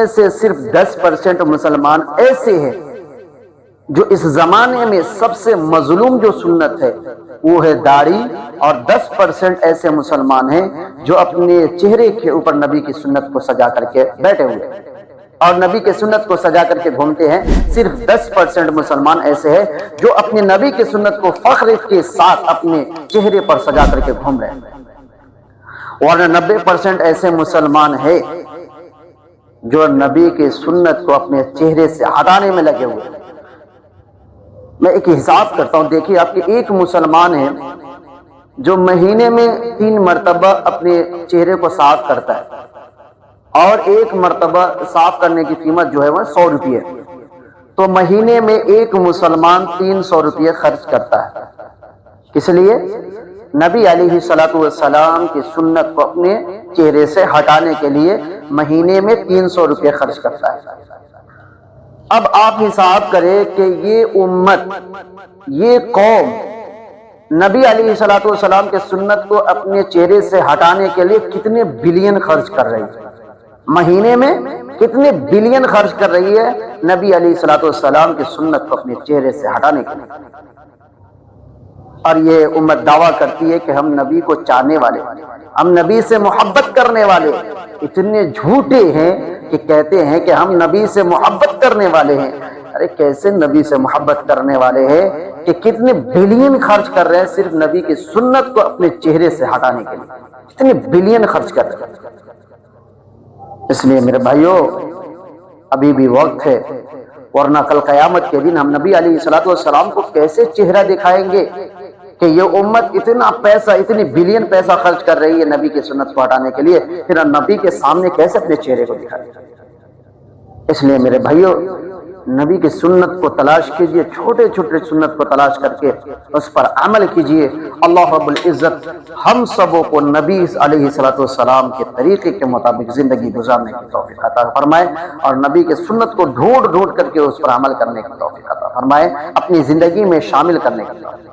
سے صرف 10% مسلمان ایسے ہیں جو اس زمانے میں سب سے مظلوم جو سنت ہے وہ ہے داڑھی، اور 10% ایسے مسلمان ہیں جو اپنے چہرے کے اوپر نبی کی سنت کو سجا کر کے بیٹھے ہوئے اور نبی کی سنت کو سجا کر کے گھومتے ہیں۔ صرف 10% مسلمان ایسے ہیں جو اپنے نبی کی سنت کو فخر کے ساتھ اپنے چہرے پر سجا کر کے گھوم رہے ہیں، اور 90% ایسے مسلمان ہیں جو نبی کی سنت کو اپنے چہرے سے ہٹانے میں لگے ہوئے ہیں۔ میں ایک حساب کرتا ہوں، دیکھیے آپ کے ایک مسلمان ہے جو مہینے میں 3 مرتبہ اپنے چہرے کو صاف کرتا ہے، اور ایک مرتبہ صاف کرنے کی قیمت جو ہے وہ 100 روپے، تو مہینے میں ایک مسلمان 300 روپے خرچ کرتا ہے۔ اس لیے نبی علیہ الصلوۃ والسلام کی سنت کو اپنے چہرے سے ہٹانے کے لیے مہینے میں 300 روپے خرچ کرتا ہے۔ اب آپ حساب کریں کہ یہ امت، یہ قوم نبی علیہ الصلوۃ والسلام کے سنت کو اپنے چہرے سے ہٹانے کے لیے کتنے بلین خرچ کر رہی ہے، مہینے میں کتنے بلین خرچ کر رہی ہے نبی علیہ الصلوۃ والسلام کی سنت کو اپنے چہرے سے ہٹانے کے لیے۔ اور یہ امت دعویٰ کرتی ہے کہ ہم نبی کو چاہنے والے، ہم نبی سے محبت کرنے والے، اتنے جھوٹے ہیں کہ کہتے ہیں کہ ہم نبی سے محبت کرنے والے ہیں۔ ارے کیسے نبی سے محبت کرنے والے ہیں کہ کتنے بلین خرچ کر رہے ہیں صرف نبی کی سنت کو اپنے چہرے سے ہٹانے کے لیے، کتنے بلین خرچ کر رہے ہیں۔ اس لیے میرے بھائیوں ابھی بھی وقت ہے، ورنہ کل قیامت کے دن ہم نبی علیہ الصلوۃ والسلام کو کیسے چہرہ دکھائیں گے کہ یہ امت اتنا پیسہ، اتنی بلین پیسہ خرچ کر رہی ہے نبی کی سنت کو ہٹانے کے لیے، پھر نبی کے سامنے کیسے اپنے چہرے کو دکھائیں گے؟ اس لیے میرے بھائیوں نبی کی سنت کو تلاش کیجئے، چھوٹے چھوٹے سنت کو تلاش کر کے اس پر عمل کیجئے۔ اللہ رب العزت ہم سبوں کو نبی علیہ الصلوۃ والسلام کے طریقے کے مطابق زندگی گزارنے کی توفیق عطا فرمائے، اور نبی کے سنت کو ڈھونڈ ڈھونڈ کر کے اس پر عمل کرنے کی توفیق عطا فرمائے، اپنی زندگی میں شامل کرنے کی توفیق۔